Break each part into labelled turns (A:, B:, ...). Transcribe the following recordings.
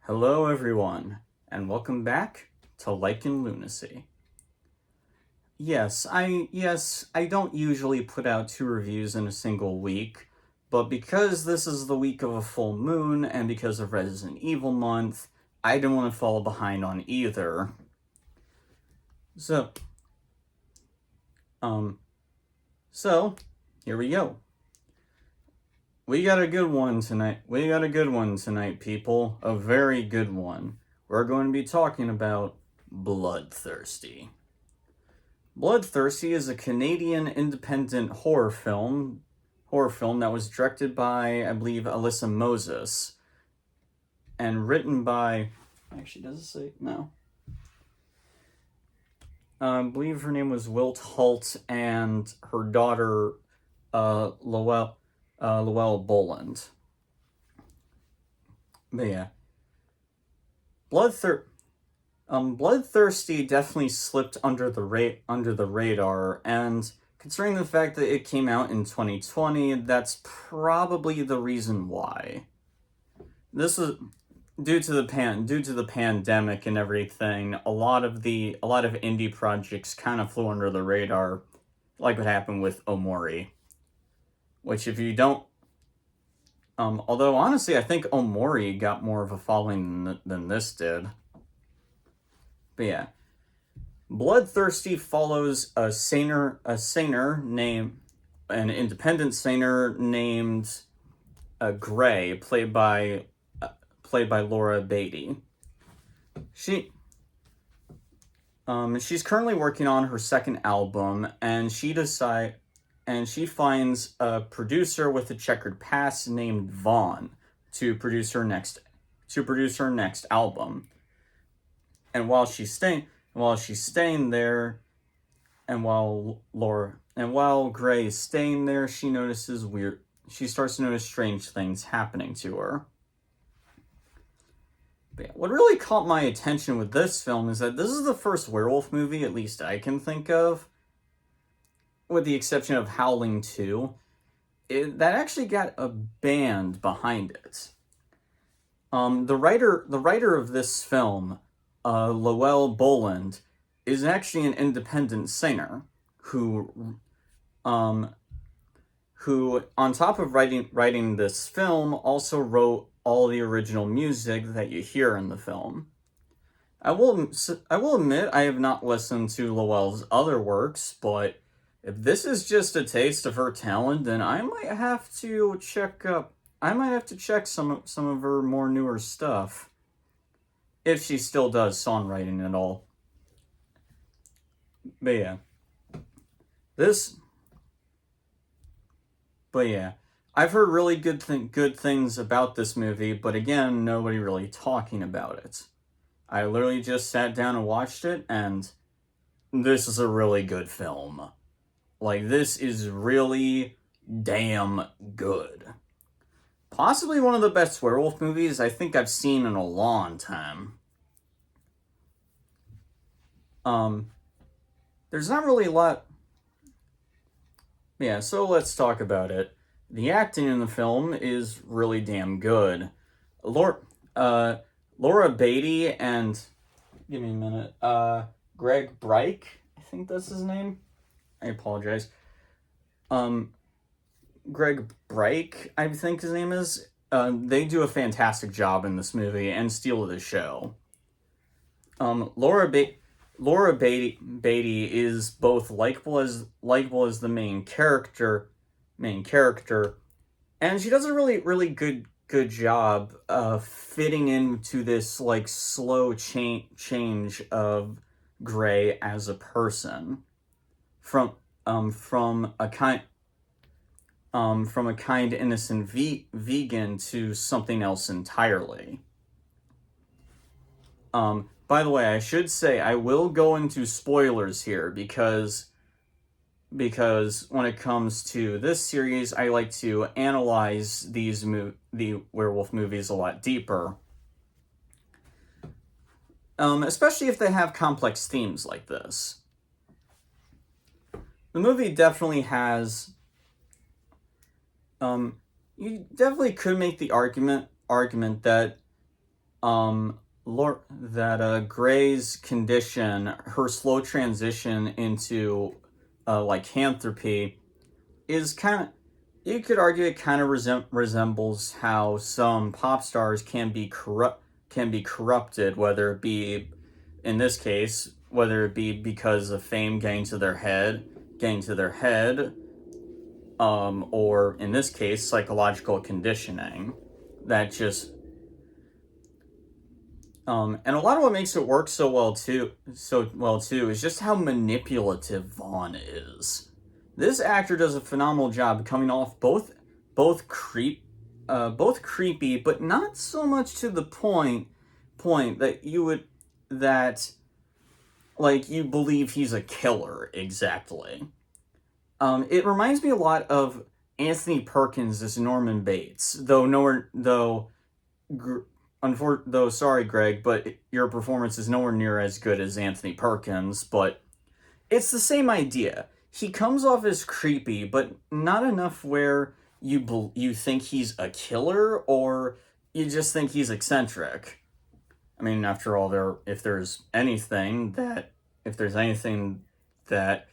A: Hello everyone, and welcome back to Lycan Lunacy. I don't usually put out 2 reviews in a single week, but because this is the week of a full moon and because of Resident Evil month, I didn't want to fall behind on either. So here we go. We got a good one tonight, people. A very good one. We're going to be talking about Bloodthirsty. Bloodthirsty is a Canadian independent horror film that was directed by, I believe, Alyssa Moses, and written by, actually, does it say? No. I believe her name was Wilt Holt and her daughter, Lowell Boland. But yeah. Bloodthirsty definitely slipped under the radar, and considering the fact that it came out in 2020, that's probably the reason why. This is due to the pandemic and everything. A lot of indie projects kind of flew under the radar, like what happened with Omori. Which, if you don't, although honestly, I think Omori got more of a following than this did. But yeah, Bloodthirsty follows an independent saner named Gray, played by Laura Beatty. She's currently working on her second album, and she finds a producer with a checkered past named Vaughn to produce her next album. And while she's staying there, and while Gray is staying there, she starts to notice strange things happening to her. But yeah, what really caught my attention with this film is that this is the first werewolf movie, at least I can think of, with the exception of Howling 2, that actually got a band behind it. The writer of this film, Lowell Boland, is actually an independent singer who on top of writing this film, also wrote all the original music that you hear in the film. I will admit I have not listened to Lowell's other works, but if this is just a taste of her talent, then I might have to check some of her more newer stuff, if she still does songwriting at all. But yeah, I've heard really good things about this movie, but again, nobody really talking about it. I literally just sat down and watched it, and this is a really good film. Like, this is really damn good. Possibly one of the best werewolf movies I think I've seen in a long time. There's not really a lot. Yeah, so let's talk about it. The acting in the film is really damn good. Laura Beatty and, give me a minute, Greg Breik, I think that's his name. I apologize. Greg Breik, I think his name is. They do a fantastic job in this movie and steal the show. Laura Beatty is both likable as the main character, and she does a really good job fitting into this like slow change of Gray as a person from a kind innocent vegan to something else entirely. By the way, I should say I will go into spoilers here because when it comes to this series, I like to analyze the werewolf movies a lot deeper. Especially if they have complex themes like this. The movie definitely has. You definitely could make the argument that Gray's condition, her slow transition into lycanthropy, is kind of, you could argue it kind of resembles how some pop stars can be corrupted, whether it be, in this case, whether it be because of fame getting to their head, or in this case, psychological conditioning that just and a lot of what makes it work so well too, is just how manipulative Vaughn is. This actor does a phenomenal job coming off both creepy, but not so much to the point that you believe he's a killer exactly. It reminds me a lot of Anthony Perkins as Norman Bates, sorry, Greg, but your performance is nowhere near as good as Anthony Perkins, but it's the same idea. He comes off as creepy, but not enough where you think he's a killer, or you just think he's eccentric. I mean, after all, if there's anything that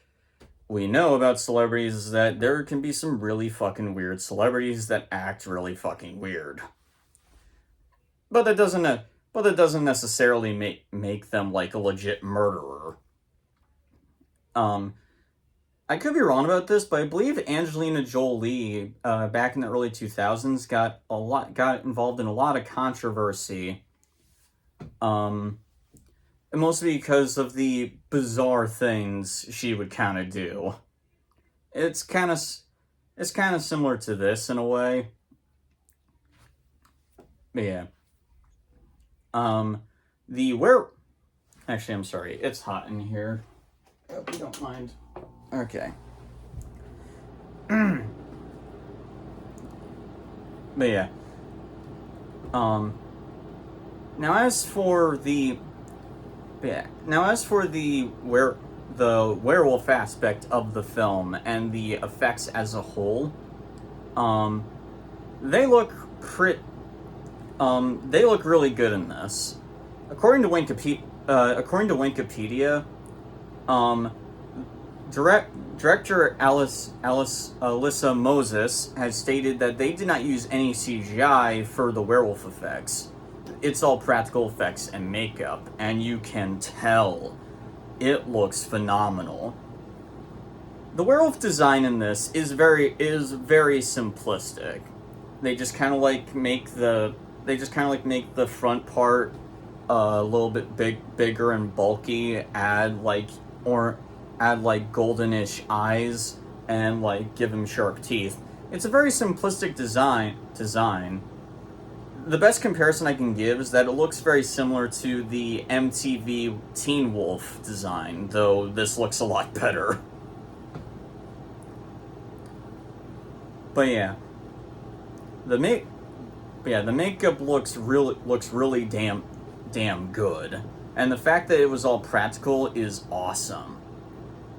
A: we know about celebrities, is that there can be some really fucking weird celebrities that act really fucking weird. But that doesn't necessarily make them like a legit murderer. I could be wrong about this, but I believe Angelina Jolie, back in the early 2000s, got involved in a lot of controversy. Mostly because of the bizarre things she would kind of do. It's kind of similar to this in a way. But yeah. Actually, I'm sorry. It's hot in here. I hope you don't mind. Okay. But yeah. Now as for the werewolf aspect of the film and the effects as a whole, they look really good in this. According to Wikipedia, director Alyssa Moses has stated that they did not use any CGI for the werewolf effects. It's all practical effects and makeup, and you can tell it looks phenomenal. The werewolf design in this is very simplistic. They just kind of make the front part a little bit bigger and bulky, add goldenish eyes, and give him sharp teeth. It's a very simplistic design. The best comparison I can give is that it looks very similar to the MTV Teen Wolf design, though this looks a lot better. But yeah, the makeup looks really damn good, and the fact that it was all practical is awesome.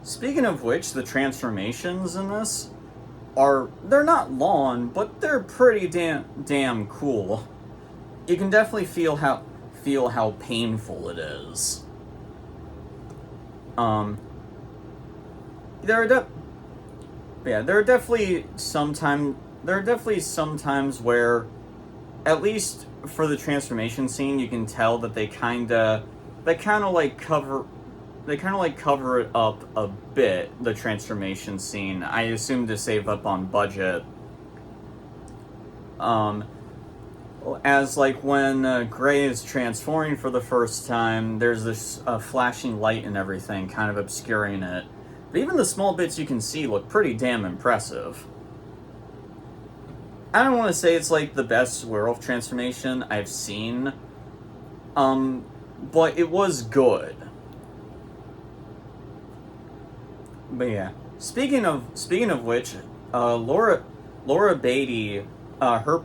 A: Speaking of which, the transformations in this they're not long, but they're pretty damn cool. You can definitely feel how painful it is. There are definitely some times where, at least for the transformation scene, you can tell that they kind of cover it up a bit, the transformation scene. I assume to save up on budget. As when Gray is transforming for the first time, there's this flashing light and everything kind of obscuring it. But even the small bits you can see look pretty damn impressive. I don't want to say it's the best werewolf transformation I've seen, but it was good. But yeah, speaking of which, Laura Beatty, her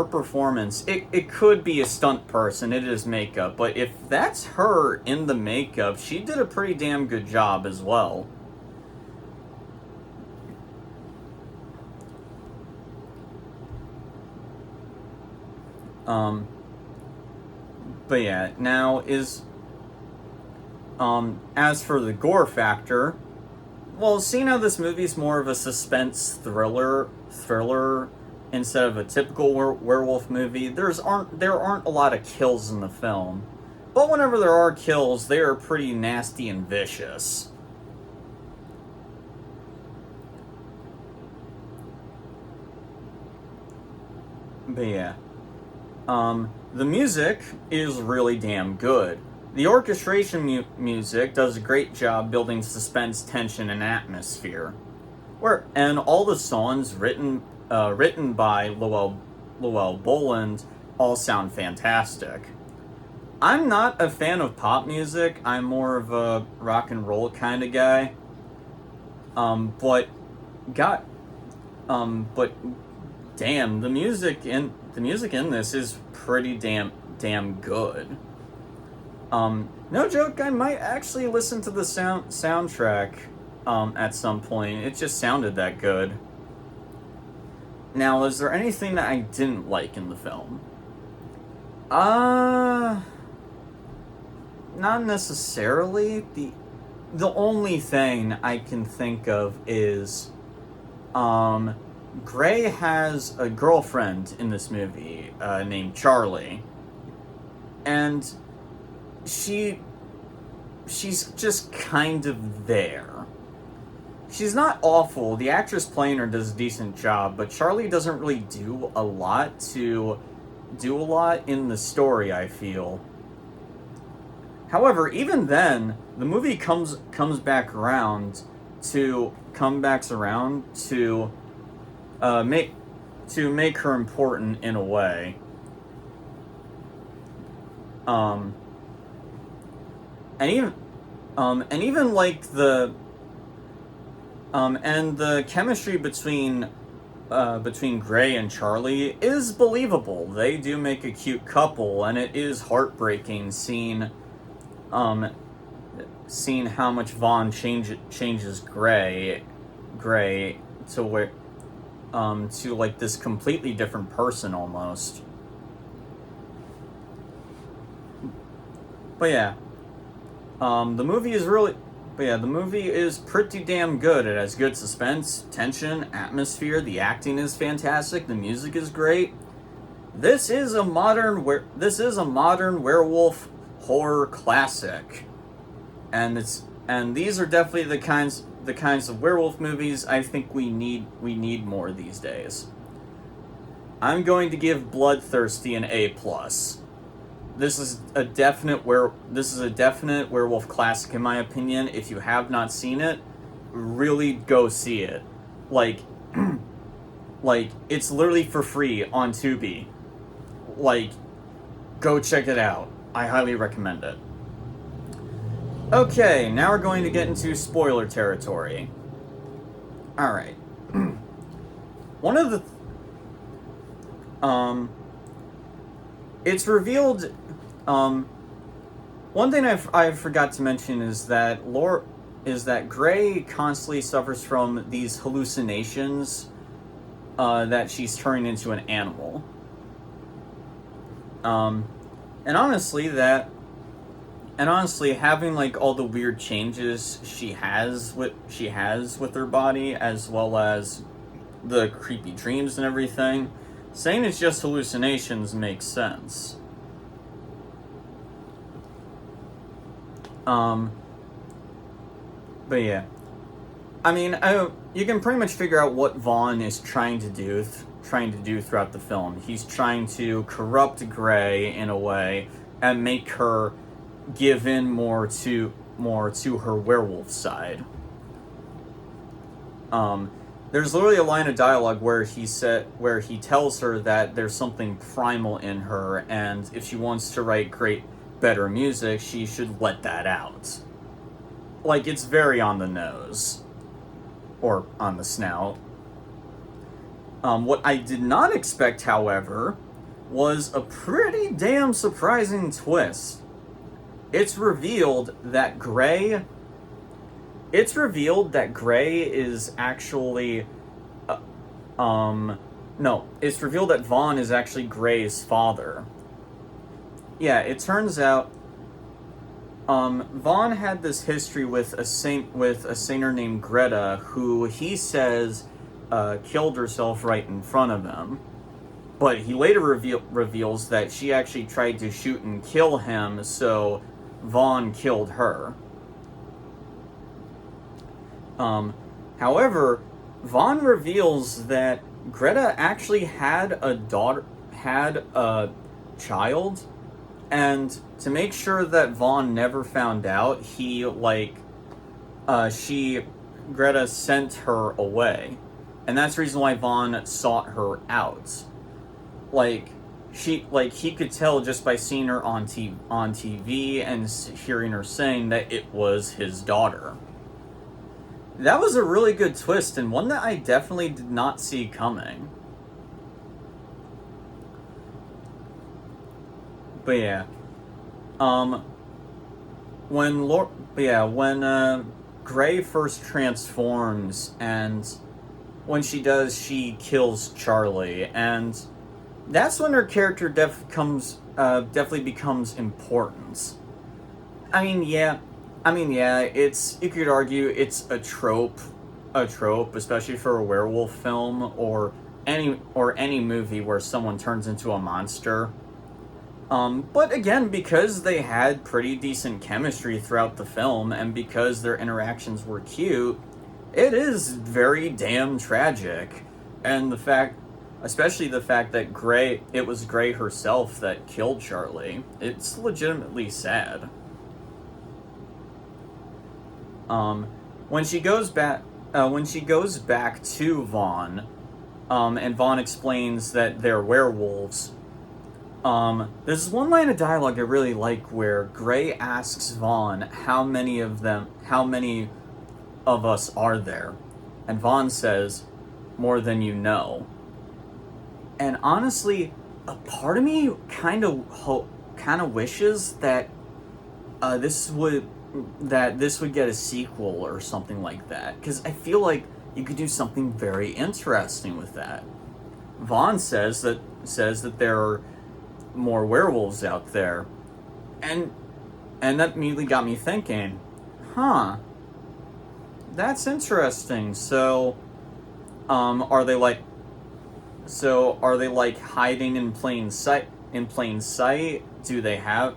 A: performance, it could be a stunt person, it is makeup, but if that's her in the makeup, she did a pretty damn good job as well. But yeah, now as for the gore factor, well, seeing how this movie is more of a suspense thriller instead of a typical werewolf movie, there aren't a lot of kills in the film. But whenever there are kills, they are pretty nasty and vicious. But yeah. The music is really damn good. The orchestration music does a great job building suspense, tension, and atmosphere. And all the songs written by Llewellyn Boland all sound fantastic. I'm not a fan of pop music. I'm more of a rock and roll kind of guy. But got but damn, the music in this is pretty damn good. No joke, I might actually listen to the soundtrack at some point. It just sounded that good. Now, is there anything that I didn't like in the film? Not necessarily. The only thing I can think of is Gray has a girlfriend in this movie named Charlie, and she's just kind of there. She's not awful. The actress playing her does a decent job, but Charlie doesn't really do a lot in the story, I feel. However, even then, the movie comes back around to make her important in a way. And even like the chemistry between Gray and Charlie is believable. They do make a cute couple, and it is heartbreaking seeing how much Vaughn changes Gray to where to like this completely different person almost. But yeah, the movie is pretty damn good. It has good suspense, tension, atmosphere. The acting is fantastic. The music is great. This is a modern werewolf horror classic, and these are definitely the kinds of werewolf movies I think we need more these days. I'm going to give Bloodthirsty an A+. This is a definite werewolf classic in my opinion. If you have not seen it, really go see it. Like it's literally for free on Tubi. Like, go check it out. I highly recommend it. Okay, now we're going to get into spoiler territory. Alright. One of the it's revealed one thing I forgot to mention is that Gray constantly suffers from these hallucinations that she's turning into an animal. And honestly, having like all the weird changes she has with her body, as well as the creepy dreams and everything, saying it's just hallucinations makes sense. But yeah, I mean, you can pretty much figure out what Vaughn is trying to do throughout the film. He's trying to corrupt Gray in a way and make her give in more to her werewolf side. There's literally a line of dialogue where he tells her that there's something primal in her, and if she wants to write better music, she should let that out. Like, it's very on the nose. Or on the snout. What I did not expect, however, was a pretty damn surprising twist. It's revealed that Gray is actually... it's revealed that Vaughn is actually Gray's father. yeah, it turns out Vaughn had this history with a singer named Greta, who he says killed herself right in front of him. But he later reveals that she actually tried to shoot and kill him, so Vaughn killed her. However, Vaughn reveals that Greta actually had a child, and to make sure that Vaughn never found out, Greta sent her away, and that's the reason why Vaughn sought her out. He could tell just by seeing her on TV and hearing her saying that it was his daughter. That was a really good twist, and one that I definitely did not see coming. But yeah, when Grey first transforms, and when she does, she kills Charlie, and that's when her character definitely becomes important. You could argue it's a trope, especially for a werewolf film or any movie where someone turns into a monster. But again, because they had pretty decent chemistry throughout the film, and because their interactions were cute, it is very damn tragic. And especially the fact that it was Grey herself that killed Charlie, it's legitimately sad. When she goes back to Vaughn, and Vaughn explains that they're werewolves, there's one line of dialogue I really like where Grey asks Vaughn how many of us are there, and Vaughn says, "More than you know." And honestly, a part of me kind of wishes that this would get a sequel or something like that, because I feel like you could do something very interesting with that. Vaughn says that there are more werewolves out there, and that immediately got me thinking, that's interesting. So, are they like hiding in plain sight? Do they have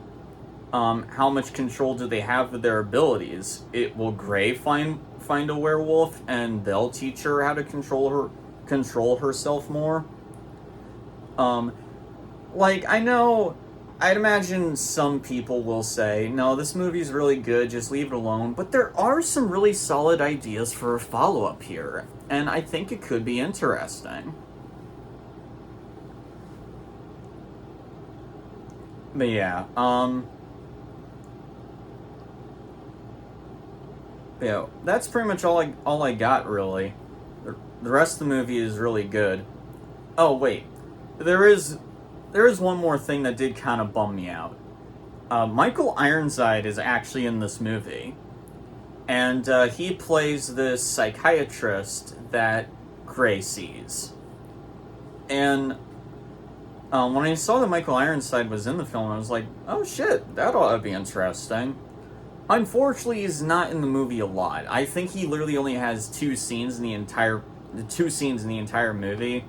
A: how much control do they have with their abilities? Will Grey find a werewolf and they'll teach her how to control herself more? I know, I'd imagine some people will say, no, this movie's really good, just leave it alone, but there are some really solid ideas for a follow-up here, and I think it could be interesting. But yeah, that's pretty much all I got, really. The rest of the movie is really good. Oh, wait. There is one more thing that did kind of bum me out. Michael Ironside is actually in this movie. And he plays this psychiatrist that Grey sees. And when I saw that Michael Ironside was in the film, I was like, oh shit, that ought to be interesting. Unfortunately, he's not in the movie a lot. I think he literally only has two scenes in the entire movie,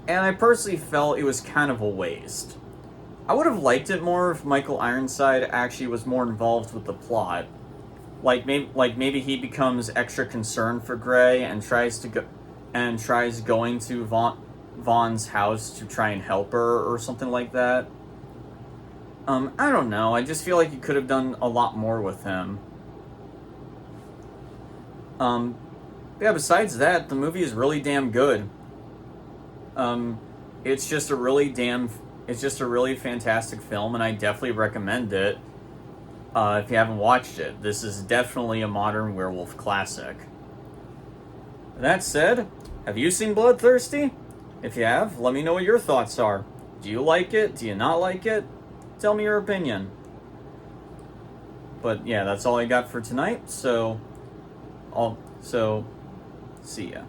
A: and I personally felt it was kind of a waste. I would have liked it more if Michael Ironside actually was more involved with the plot. Maybe he becomes extra concerned for Grey and tries going to Vaughn's house to try and help her or something like that. I don't know. I just feel like you could have done a lot more with him. Besides that, the movie is really damn good. It's just a really fantastic film, and I definitely recommend it. If you haven't watched it, this is definitely a modern werewolf classic. That said, have you seen Bloodthirsty? If you have, let me know what your thoughts are. Do you like it? Do you not like it? Tell me your opinion. But yeah, that's all I got for tonight, so see ya.